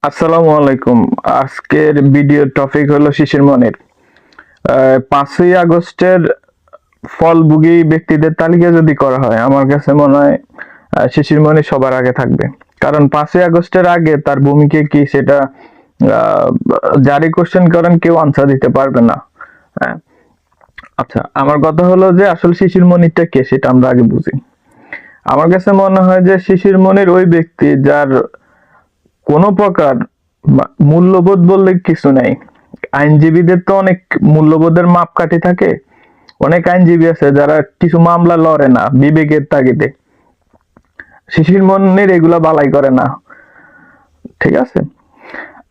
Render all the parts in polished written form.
আসসালামু আলাইকুম। আজকের ভিডিওর টপিক হলো শিশির মনির। 5ই আগস্টের ফলভোগী ব্যক্তিদের তালিকা যদি করা হয়, আমার কাছে মনে হয় শিশির মনির সবার আগে থাকবে। কারণ 5ই আগস্টের আগে তার ভূমিকা কি সেটা আহ, যারই কোশ্চেন করেন কেউ আনসার দিতে পারবে না। হ্যাঁ, আচ্ছা, আমার কথা হলো যে আসলে শিশির মনিরটা কে সেটা আমরা আগে বুঝি। আমার কাছে মনে হয় যে শিশির মনির ওই ব্যক্তি যার কোনো প্রকার মূল্যবোধ বললে কিছু নেই। আইনজীবীদের তো অনেক মূল্যবোধের মাপকাঠি থাকে। অনেক আইনজীবী আছে যারা কিছু মামলা লড়ে না বিবেকের তাগিদে। শিশির মনির এগুলা বালাই করে না। ঠিক আছে,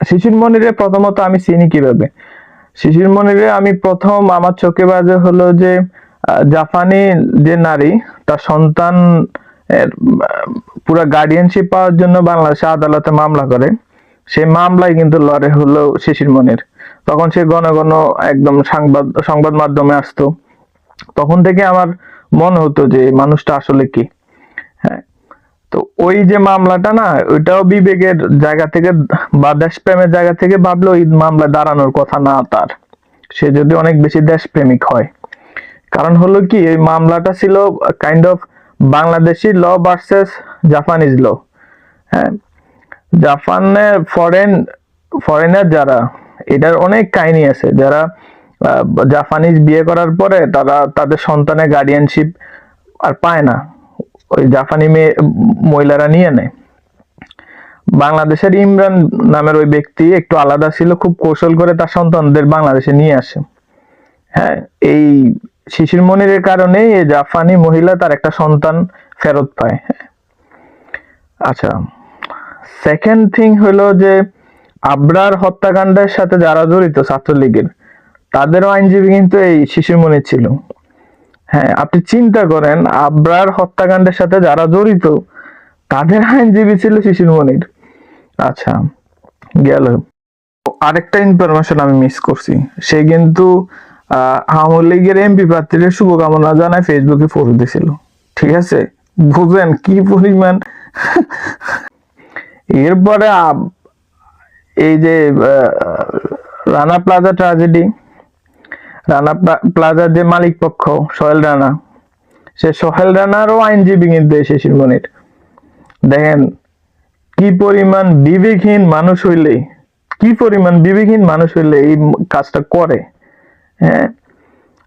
শিশির মনিরে প্রথমত আমি চিনি কিভাবে। শিশির মনিরে আমি প্রথম আমার চোখে বাজে হলো যে জাপানি যে নারী তার সন্তান পুরা গার্ডিয়ানশিপ পাওয়ার জন্য বাংলাদেশে আদালতে মামলা করে। সেই মামলায় কিন্তু লড়ে হলো শিশির মনির। তখন সে ঘন ঘন একদম সংবাদ মাধ্যমে আসতো। তখন থেকে আমার মনে হতো যে মানুষটা আসলে কি। হ্যাঁ, তো ওই যে মামলাটা না, ওইটাও বিবেকের জায়গা থেকে বা দেশপ্রেমের জায়গা থেকে ভাবলে ওই মামলা দাঁড়ানোর কথা না তার। সে যদি অনেক বেশি দেশপ্রেমিক হয়। কারণ হলো কি, এই মামলাটা ছিল kind of Bangladeshi law versus Japanese law. হ্যাঁ, জাপানের ফরেনার যারা, এটার অনেক কাহিনী আছে। যারা জাপানিজ বিয়ে করার পরে তারা তাদের সন্তানের গার্ডিয়ানশিপ আর পায় না, ওই জাপানি মহিলারা নিয়ে নেয়। বাংলাদেশের ইমরান নামের ওই ব্যক্তি একটু আলাদা ছিল, খুব কৌশল করে তার সন্তানদের বাংলাদেশে নিয়ে আসে। হ্যাঁ, এই শিশির মনিরের কারণেই এই জাপানি মহিলা তার একটা সন্তান ফেরত পায়। আচ্ছা, সেকেন্ড থিং হলো যে আবরার হত্যাকাণ্ডের সাথে যারা জড়িত ছাত্রলীগের, তাদেরও আইনজীবী কিন্তু এই শিশির মনির ছিল। হ্যাঁ, আপনি চিন্তা করেন, আবরার হত্যাকাণ্ডের সাথে যারা জড়িত তাদের আইনজীবী ছিল শিশির মনির। আচ্ছা, গেল। আরেকটা ইনফরমেশন আমি মিস করছি। সে কিন্তু আওয়ামী লীগের এমপি প্রার্থীদের শুভকামনা জানায় ফেসবুকে পোস্ট দিছিল। ঠিক আছে, বুঝেন কি পরিমাণ। এরপরে এই যে রানা প্লাজা ট্রাজেডি, রানা প্লাজার যে মালিক পক্ষ সোহেল রানা, সে সোহেল রানারও আইনজীবী কিন্তু শিশির মনির। দেখেন কি পরিমাণ বিবেকহীন মানুষ হইলে, কি পরিমাণ বিবেকহীন মানুষ হইলে এই কাজটা করে। হ্যাঁ,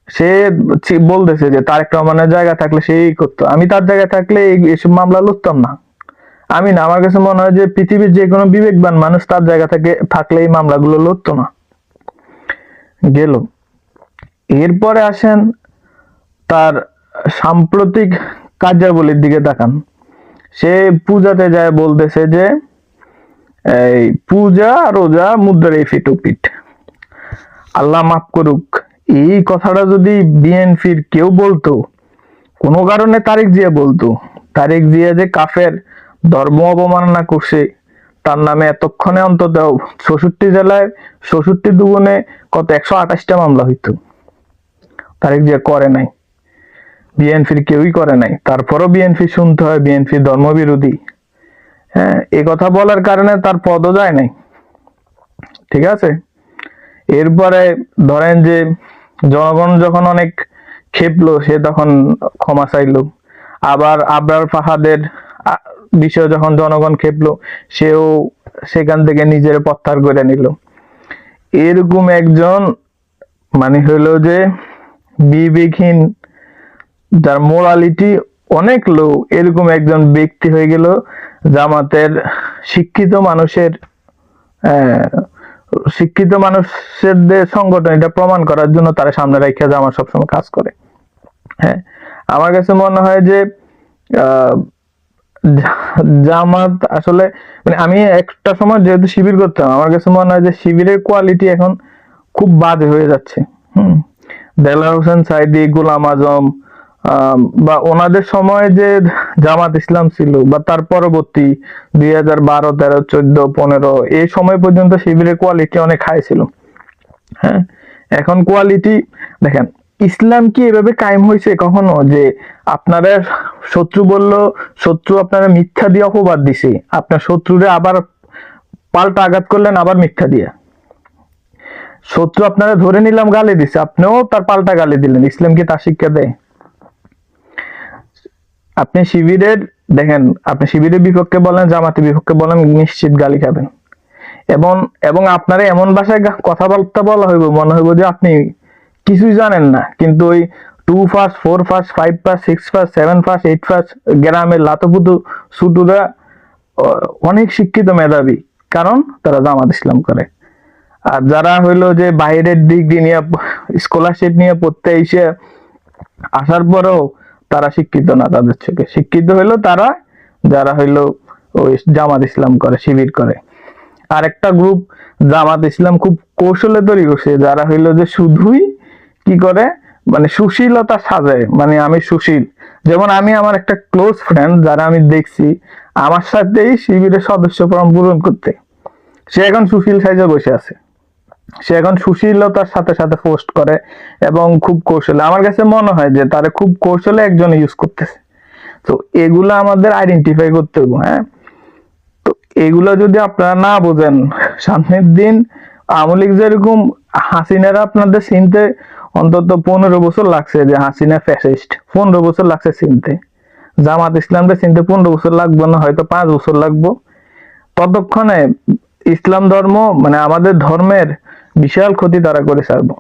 সে বলতেছে যে তারেক রহমানের জায়গা থাকলে সেই করতো, আমি তার জায়গায় থাকলে এইসব মামলা লড়তাম না। আমি না, আমার কাছে মনে হয় যে পৃথিবীর যে কোনো বিবেকবান মানুষ তার জায়গা থেকে থাকলে এই মামলাগুলো লড়তো না। গেল। এরপরে আসেন তার সাম্প্রতিক কার্যাবলীর দিকে তাকান। সে পূজাতে যায় বলতেছে যে এই পূজা রোজা মুদ্রার এই ফিটুপিট, আল্লাহ মাফ করুক। এই কথাটা যদি বিএনপির কেউ বলতো, কোনো কারণে তারেক জিয়া বলতো, তারেক জিয়া যে কাফের, ধর্ম অবমাননা করছে, তার নামে এতক্ষণে অন্তত 64 জেলায় 64 দুগুণে কত 128টা মামলা হইতো। তারেক জিয়া করে নাই, বিএনপির কেউই করে নাই। তারপরও বিএনপি শুনতে হয় বিএনপি ধর্মবিরোধী। হ্যাঁ, এই কথা বলার কারণে তার পদও যায় নাই। ঠিক আছে, এরপরে ধরেন যে জনগণ যখন অনেক ক্ষেপলো, সে তখন ক্ষমা চাইলো। আবার আবরার ফাহাদের বিষয়ে যখন জনগণ ক্ষেপলো, সেও সেখান থেকে নিজের প্রত্যাহার করে নিল। এরকম একজন মানে হইলো যে বিবেকহীন, যার মোরালিটি অনেক লো, এরকম একজন ব্যক্তি হয়ে গেল জামাতের শিক্ষিত মানুষের শিক্ষিত মানুষের সংগঠন এটা প্রমাণ করার জন্য তারা সামনে রেখে জামাত সবসময় কাজ করে। হ্যাঁ, আমার কাছে মনে হয় যে জামাত আসলে, মানে আমি একটা সময় যেহেতু শিবির করতাম, আমার কাছে মনে হয় যে শিবিরের কোয়ালিটি এখন খুব বাজে হয়ে যাচ্ছে। দেলোয়ার হোসেন সাইদি, গোলাম আজম বা ওনাদের সময় যে জামাত ইসলাম ছিল, বা তার পরবর্তী 2012, 13, 14, 15 এই সময় পর্যন্ত শিবিরের কোয়ালিটি অনেক হাই ছিল। হ্যাঁ, এখন কোয়ালিটি দেখেন। ইসলাম কি এভাবে কায়েম হয়েছে কখনো যে আপনারা শত্রু বলল, শত্রু আপনারা মিথ্যা দিয়ে অপবাদ দিছে, আপনার শত্রুরে আবার পাল্টা আঘাত করলেন আবার মিথ্যা দিয়ে। শত্রু আপনারা ধরে নিলাম গালি দিছে, আপনিও তার পাল্টা গালি দিলেন। ইসলাম কি তা শিক্ষা দেয়? আপনি শিবিরের দেখেন, আপনি শিবিরের বিপক্ষে বলেন, জামাতের বিপক্ষে বলেন, নিশ্চিত গালি খাবেন। এবং এবং আপনারা এমন ভাষায় কথাবার্তা বলা হইব, মনে হইব যে আপনি কিছুই জানেন না। কিন্তু ওই 2 first 4 first 5 first 6 first 7 first 8 first গ্রামের লাতপুতু সুটুরা অনেক শিক্ষিত মেধাবী, কারণ তারা জামাত ইসলাম করে। আর যারা হইলো যে বাইরের ডিগ্রি নিয়ে স্কলারশিপ নিয়ে পড়তে এসে আসার পরেও তারা শিক্ষিত না, তাদের চোখে শিক্ষিত হইলো তারা যারা হইলো ওই জামাত ইসলাম করে, শিবির করে। আর একটা গ্রুপ জামাত ইসলাম খুব কৌশলে তৈরি করছে, যারা হইলো যে শুধুই কি করে, মানে সুশীলতা সাজায়, মানে আমি সুশীল। যেমন আমি আমার একটা ক্লোজ ফ্রেন্ড যারা আমি দেখছি আমার সাথেই শিবিরের সদস্য ফর্ম পূরণ করতে, সে এখন সুশীল সাইজে বসে আছে। সে এখন সুশীলতার সাথে সাথে পোস্ট করে এবং খুব কৌশলে, আমার কাছে মনে হয় যে তারা খুব কৌশলে একজন ইউজ করতেছে। তো এগুলো আমাদের আইডেন্টিফাই করতে হবে। হ্যাঁ, তো এগুলো যদি আপনারা না বোঝেন, সামনের দিন আওয়ামী লীগ যেরকম, হাসিনারা আপনাদের চিনতে অন্তত 15 বছর লাগছে, যে হাসিনা ফ্যাসিস্ট 15 বছর লাগছে চিনতে। জামাত ইসলামকে চিনতে 15 বছর লাগবে না, হয়তো 5 বছর লাগবে। ততক্ষণে ইসলাম ধর্ম মানে আমাদের ধর্মের বিশাল ক্ষতি তারা করে ছাড়বো।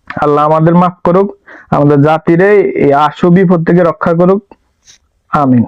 আল্লাহ আমাদের মাফ করুক, আমাদের জাতিরে এই আশু বিপদ থেকে রক্ষা করুক। আমিন।